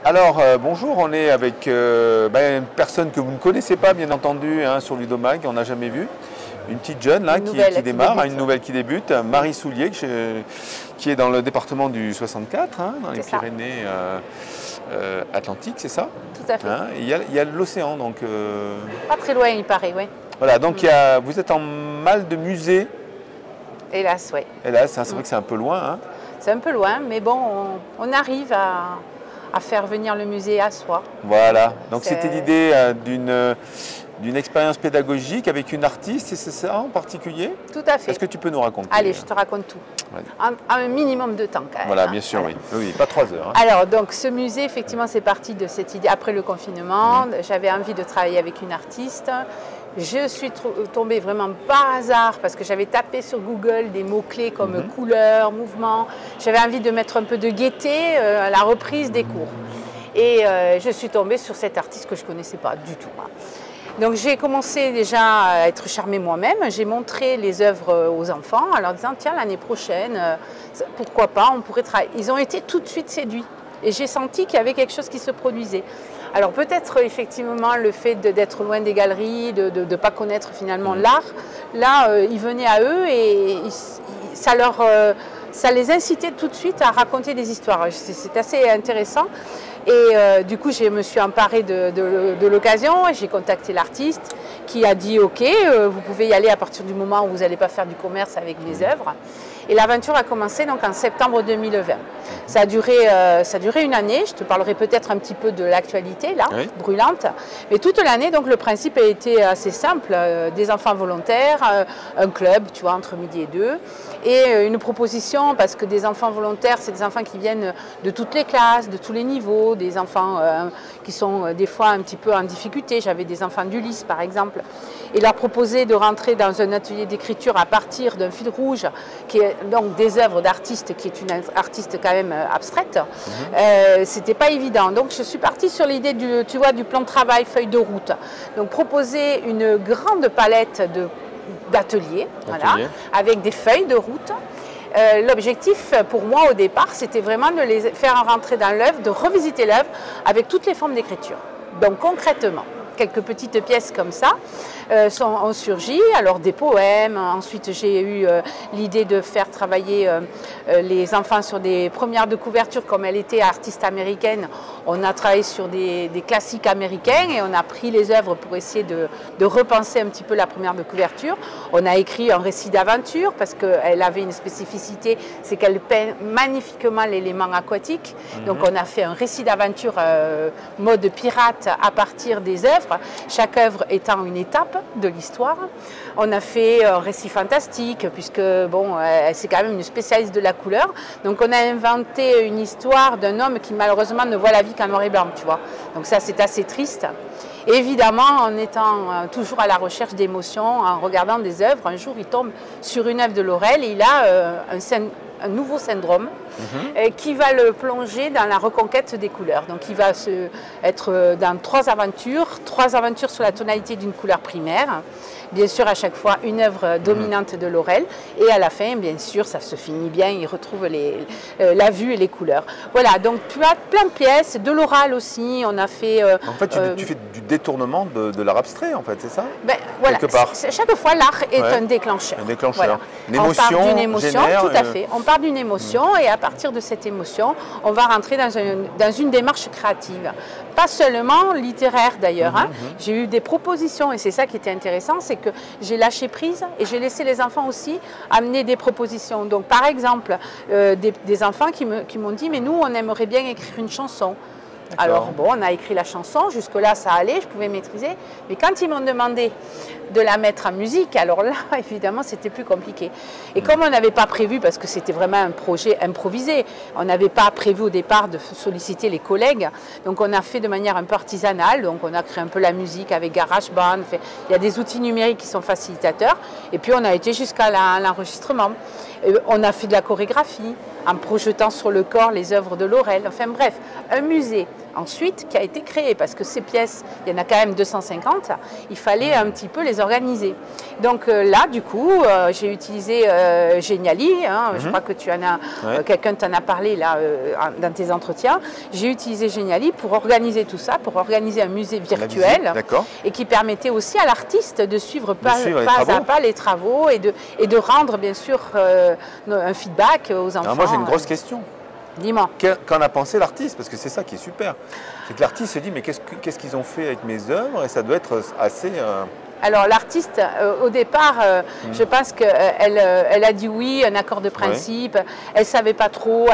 Alors, bonjour, on est avec une personne que vous ne connaissez pas, bien entendu, hein, sur Ludomag, on n'a jamais vu. Une petite jeune là, qui démarre, une nouvelle qui débute, Marie Soulier, qui est dans le département du 64, hein, dans les Pyrénées Atlantiques, c'est ça? Tout à fait. Hein, il y a l'océan, donc... Pas très loin, il paraît, oui. Voilà, donc vous êtes en mal de musée. Hélas, oui. Hélas, hein, c'est vrai que c'est un peu loin. Hein. C'est un peu loin, mais bon, on arrive à faire venir le musée à soi. Voilà, donc c'était l'idée d'une expérience pédagogique avec une artiste, et c'est ça en particulier? Tout à fait. Est-ce que tu peux nous raconter? Allez, je te raconte tout. Ouais. En un minimum de temps quand même. Voilà, bien sûr, voilà. Oui, pas 3 heures. Hein. Alors, donc ce musée, effectivement, c'est parti de cette idée. Après le confinement, j'avais envie de travailler avec une artiste. Je suis tombée vraiment par hasard parce que j'avais tapé sur Google des mots-clés comme couleur, mouvement. J'avais envie de mettre un peu de gaieté à la reprise des cours. Et je suis tombée sur cette artiste que je ne connaissais pas du tout. Donc j'ai commencé déjà à être charmée moi-même. J'ai montré les œuvres aux enfants en leur disant tiens, l'année prochaine, pourquoi pas, on pourrait travailler. Ils ont été tout de suite séduits. Et j'ai senti qu'il y avait quelque chose qui se produisait. Alors peut-être effectivement le fait d'être loin des galeries, de ne pas connaître finalement l'art, là ils venaient à eux et ça les incitait tout de suite à raconter des histoires. C'est assez intéressant. Et du coup je me suis emparée de l'occasion et j'ai contacté l'artiste qui a dit ok, vous pouvez y aller à partir du moment où vous n'allez pas faire du commerce avec mes œuvres. Et l'aventure a commencé donc en septembre 2020. Ça a duré une année. Je te parlerai peut-être un petit peu de l'actualité là, brûlante. Mais toute l'année, donc le principe a été assez simple. Des enfants volontaires, un club, tu vois, entre midi et 2. Et une proposition, parce que des enfants volontaires, c'est des enfants qui viennent de toutes les classes, de tous les niveaux, des enfants qui sont des fois un petit peu en difficulté. J'avais des enfants d'Ulysse par exemple. Et leur proposer de rentrer dans un atelier d'écriture à partir d'un fil rouge, qui est donc des œuvres d'artistes, qui est une artiste quand même abstraite, c'était pas évident. Donc je suis partie sur l'idée du plan de travail, feuille de route. Donc proposer une grande palette d'ateliers, voilà, avec des feuilles de route. L'objectif pour moi au départ, c'était vraiment de les faire rentrer dans l'œuvre, de revisiter l'œuvre avec toutes les formes d'écriture. Donc concrètement, quelques petites pièces comme ça ont surgi, alors des poèmes. Ensuite j'ai eu l'idée de faire travailler les enfants sur des premières de couverture. Comme elle était artiste américaine, on a travaillé sur des classiques américains et on a pris les œuvres pour essayer de repenser un petit peu la première de couverture. On a écrit un récit d'aventure parce qu'elle avait une spécificité, c'est qu'elle peint magnifiquement l'élément aquatique. Donc on a fait un récit d'aventure mode pirate à partir des œuvres, chaque œuvre étant une étape de l'histoire. On a fait un récit fantastique puisque bon, c'est quand même une spécialiste de la couleur. Donc on a inventé une histoire d'un homme qui malheureusement ne voit la vie qu'en noir et blanc, tu vois. Donc ça c'est assez triste. Et évidemment, en étant toujours à la recherche d'émotions, en regardant des œuvres, un jour il tombe sur une œuvre de Laurel et il a un nouveau syndrome qui va le plonger dans la reconquête des couleurs. Donc il va être dans 3 aventures sur la tonalité d'une couleur primaire. Bien sûr, à chaque fois, une œuvre dominante de Laurel. Et à la fin, bien sûr, ça se finit bien, il retrouve la vue et les couleurs. Voilà, donc tu as plein de pièces, de l'oral aussi, on a fait... en fait, tu fais du détournement de l'art abstrait, en fait, c'est ça? Ben, voilà, chaque fois, l'art est un déclencheur. Un déclencheur. Voilà. Une émotion, on part d'une émotion, génère, tout à fait. On part d'une émotion et à partir de cette émotion, on va rentrer dans une démarche créative. Pas seulement littéraire d'ailleurs. J'ai eu des propositions et c'est ça qui était intéressant, c'est que j'ai lâché prise et j'ai laissé les enfants aussi amener des propositions. Donc par exemple, des enfants qui m'ont dit mais nous on aimerait bien écrire une chanson. Alors bon, on a écrit la chanson, jusque-là ça allait, je pouvais maîtriser. Mais quand ils m'ont demandé de la mettre en musique, alors là, évidemment, c'était plus compliqué. Et comme on n'avait pas prévu, parce que c'était vraiment un projet improvisé, on n'avait pas prévu au départ de solliciter les collègues, donc on a fait de manière un peu artisanale, donc on a créé un peu la musique avec GarageBand, il y a des outils numériques qui sont facilitateurs, et puis on a été jusqu'à l'enregistrement. On a fait de la chorégraphie, en projetant sur le corps les œuvres de Laurel. Enfin bref, un musée ensuite qui a été créé, parce que ces pièces, il y en a quand même 250, il fallait un petit peu les organiser. Donc là, du coup, j'ai utilisé Geniali, hein, je crois que tu en as, quelqu'un t'en a parlé là dans tes entretiens. J'ai utilisé Geniali pour organiser tout ça, pour organiser un musée virtuel et qui permettait aussi à l'artiste de suivre pas à pas les travaux et de rendre bien sûr un feedback aux enfants. Alors moi j'ai une grosse question. Dis-moi. Qu'en a pensé l'artiste? Parce que c'est ça qui est super. C'est que l'artiste se dit, mais qu'est-ce qu'ils ont fait avec mes œuvres? Et ça doit être assez... Alors l'artiste, au départ, je pense qu'elle a dit oui, un accord de principe. Elle ne savait pas trop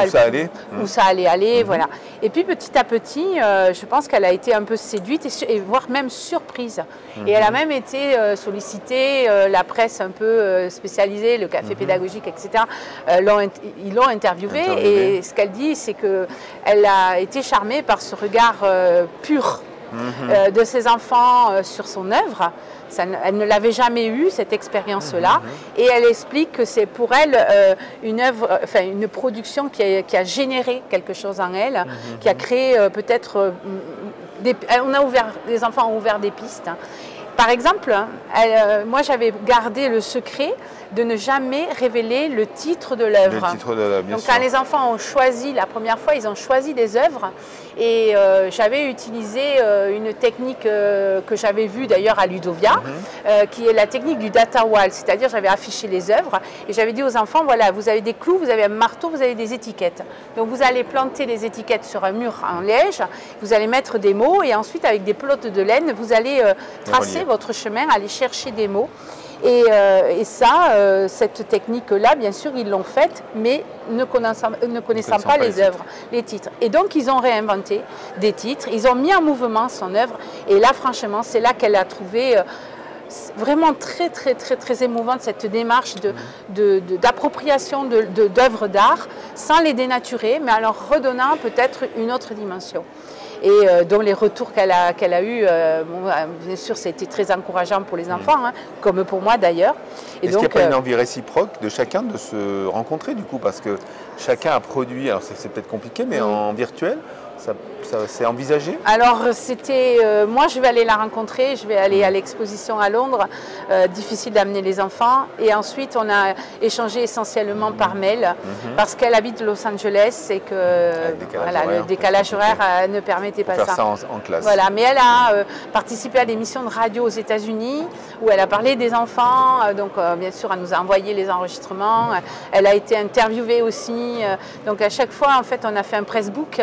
où ça allait aller. Voilà. Et puis petit à petit, je pense qu'elle a été un peu séduite et voire même surprise. Et elle a même été sollicitée, la presse un peu spécialisée, le café pédagogique, etc. Ils l'ont interviewée et ce qu'elle dit, c'est qu'elle a été charmée par ce regard pur de ses enfants sur son œuvre. Elle ne l'avait jamais eu, cette expérience-là, et elle explique que c'est pour elle une œuvre, enfin une production qui a généré quelque chose en elle, qui a créé peut-être les enfants ont ouvert des pistes. Hein. Par exemple, moi j'avais gardé le secret de ne jamais révéler le titre de l'œuvre. Donc quand les enfants ont choisi, la première fois, ils ont choisi des œuvres et j'avais utilisé une technique que j'avais vue d'ailleurs à Ludovia, qui est la technique du data wall, c'est-à-dire j'avais affiché les œuvres et j'avais dit aux enfants, voilà, vous avez des clous, vous avez un marteau, vous avez des étiquettes. Donc vous allez planter des étiquettes sur un mur en liège, vous allez mettre des mots et ensuite avec des pelotes de laine, vous allez tracer votre chemin, aller chercher des mots. Et ça, cette technique-là, bien sûr, ils l'ont faite, mais ne connaissant pas les œuvres, les titres. Et donc, ils ont réinventé des titres, ils ont mis en mouvement son œuvre. Et là, franchement, c'est là qu'elle a trouvé vraiment très émouvante cette démarche d'appropriation d'œuvres d'art, sans les dénaturer, mais en leur redonnant peut-être une autre dimension. Et donc les retours qu'elle a eus, bien sûr, c'était très encourageant pour les enfants, hein, comme pour moi d'ailleurs. Est-ce qu'il n'y a pas une envie réciproque de chacun de se rencontrer du coup? Parce que chacun a produit, alors c'est peut-être compliqué, mais en virtuel, c'est envisagé? Alors c'était, moi je vais aller la rencontrer, je vais aller à l'exposition à Londres, difficile d'amener les enfants. Et ensuite on a échangé essentiellement par mail, parce qu'elle habite Los Angeles et que le décalage horaire ne permettait pas ça. Faire ça en classe. Voilà, mais elle a participé à des émissions de radio aux États-Unis où elle a parlé des enfants, donc bien sûr elle nous a envoyé les enregistrements, elle a été interviewée aussi, donc à chaque fois en fait on a fait un pressbook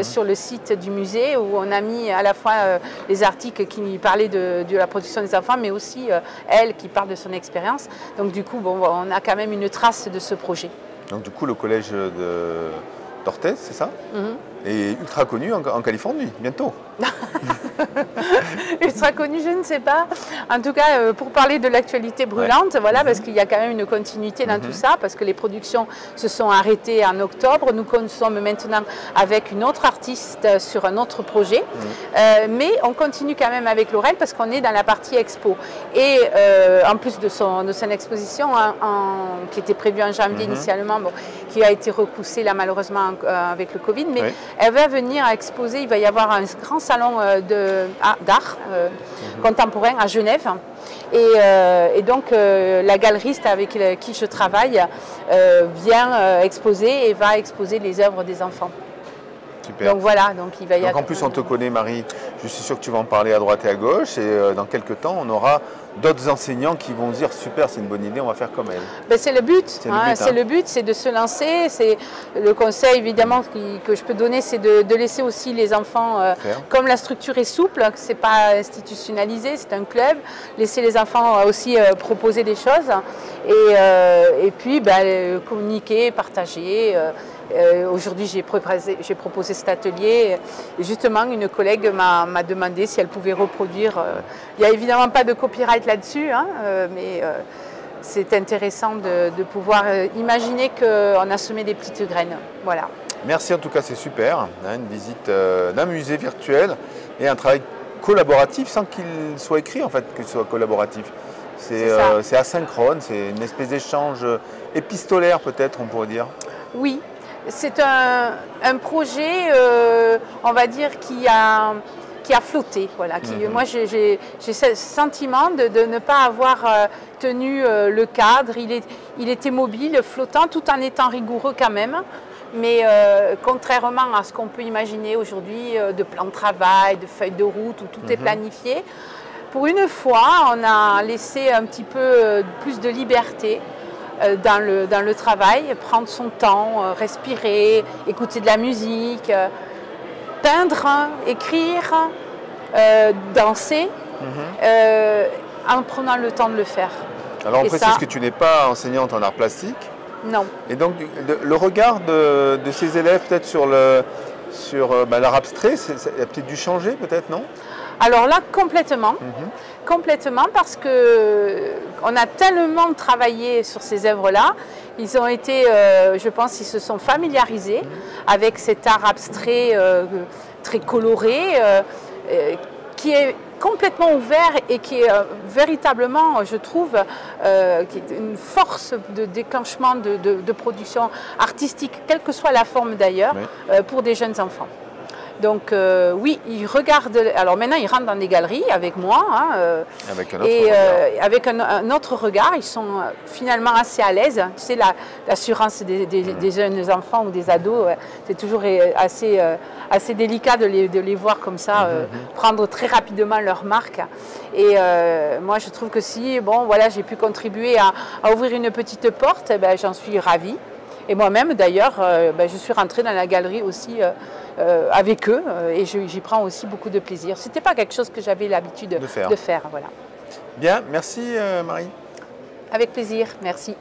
sur le site du musée où on a mis à la fois les articles qui parlaient de la production des enfants, mais aussi elle qui parle de son expérience. Donc du coup, bon, on a quand même une trace de ce projet. Donc du coup, le collège d'Orthez, c'est ça? Et ultra connu en Californie, bientôt. Ultra connu, je ne sais pas. En tout cas, pour parler de l'actualité brûlante, voilà, parce qu'il y a quand même une continuité dans tout ça, parce que les productions se sont arrêtées en octobre. Nous sommes maintenant avec une autre artiste sur un autre projet, mais on continue quand même avec Laurel parce qu'on est dans la partie expo. Et en plus de son exposition, qui était prévue en janvier initialement, bon, qui a été repoussée là malheureusement avec le Covid, mais elle va venir exposer, il va y avoir un grand salon d'art contemporain à Genève. Et donc la galeriste avec qui je travaille vient exposer et va exposer les œuvres des enfants. Super. Donc voilà, donc il va y avoir... En plus on te connaît Marie, je suis sûr que tu vas en parler à droite et à gauche et dans quelques temps on aura d'autres enseignants qui vont dire super, c'est une bonne idée, on va faire comme elle. Ben, c'est le but, le but, c'est de se lancer. C'est le conseil évidemment que je peux donner, c'est de laisser aussi les enfants, comme la structure est souple, c'est pas institutionnalisé, c'est un club, laisser les enfants aussi proposer des choses et puis ben, communiquer, partager. Aujourd'hui, j'ai proposé cet atelier et justement, une collègue m'a demandé si elle pouvait reproduire. Il n'y a évidemment pas de copyright là-dessus, hein, mais c'est intéressant de pouvoir imaginer qu'on a semé des petites graines. Voilà. Merci en tout cas, c'est super. Hein, une visite d'un musée virtuel et un travail collaboratif sans qu'il soit écrit en fait, que ce soit collaboratif. C'est asynchrone, c'est une espèce d'échange épistolaire peut-être, on pourrait dire. Oui. c'est un projet, on va dire, qui a flotté. Voilà. Moi, j'ai ce sentiment de ne pas avoir tenu le cadre. Il était mobile, flottant, tout en étant rigoureux quand même. Mais contrairement à ce qu'on peut imaginer aujourd'hui, de plans de travail, de feuilles de route, où tout est planifié, pour une fois, on a laissé un petit peu plus de liberté dans le travail, prendre son temps, respirer, écouter de la musique, peindre, écrire, danser, en prenant le temps de le faire. Alors on précise que tu n'es pas enseignante en arts plastiques. Non. Et donc le regard de ces élèves peut-être sur l'art abstrait, ça a peut-être dû changer peut-être, non? Alors là, complètement. Complètement, parce qu'on a tellement travaillé sur ces œuvres-là. Ils ont été, je pense, ils se sont familiarisés avec cet art abstrait très coloré, qui est complètement ouvert et qui est véritablement, je trouve, qui est une force de déclenchement de production artistique, quelle que soit la forme d'ailleurs, pour des jeunes enfants. Donc oui, ils regardent. Alors maintenant, ils rentrent dans des galeries avec moi. Avec un autre regard. Avec un autre regard, ils sont finalement assez à l'aise. Tu sais, l'assurance des jeunes enfants ou des ados, c'est toujours assez délicat de les voir comme ça, prendre très rapidement leur marque. Et moi, je trouve que si, bon, voilà, j'ai pu contribuer à ouvrir une petite porte, ben, j'en suis ravie. Et moi-même, d'ailleurs, je suis rentrée dans la galerie aussi avec eux et j'y prends aussi beaucoup de plaisir. Ce n'était pas quelque chose que j'avais l'habitude de faire. Voilà. Bien, merci Marie. Avec plaisir, merci.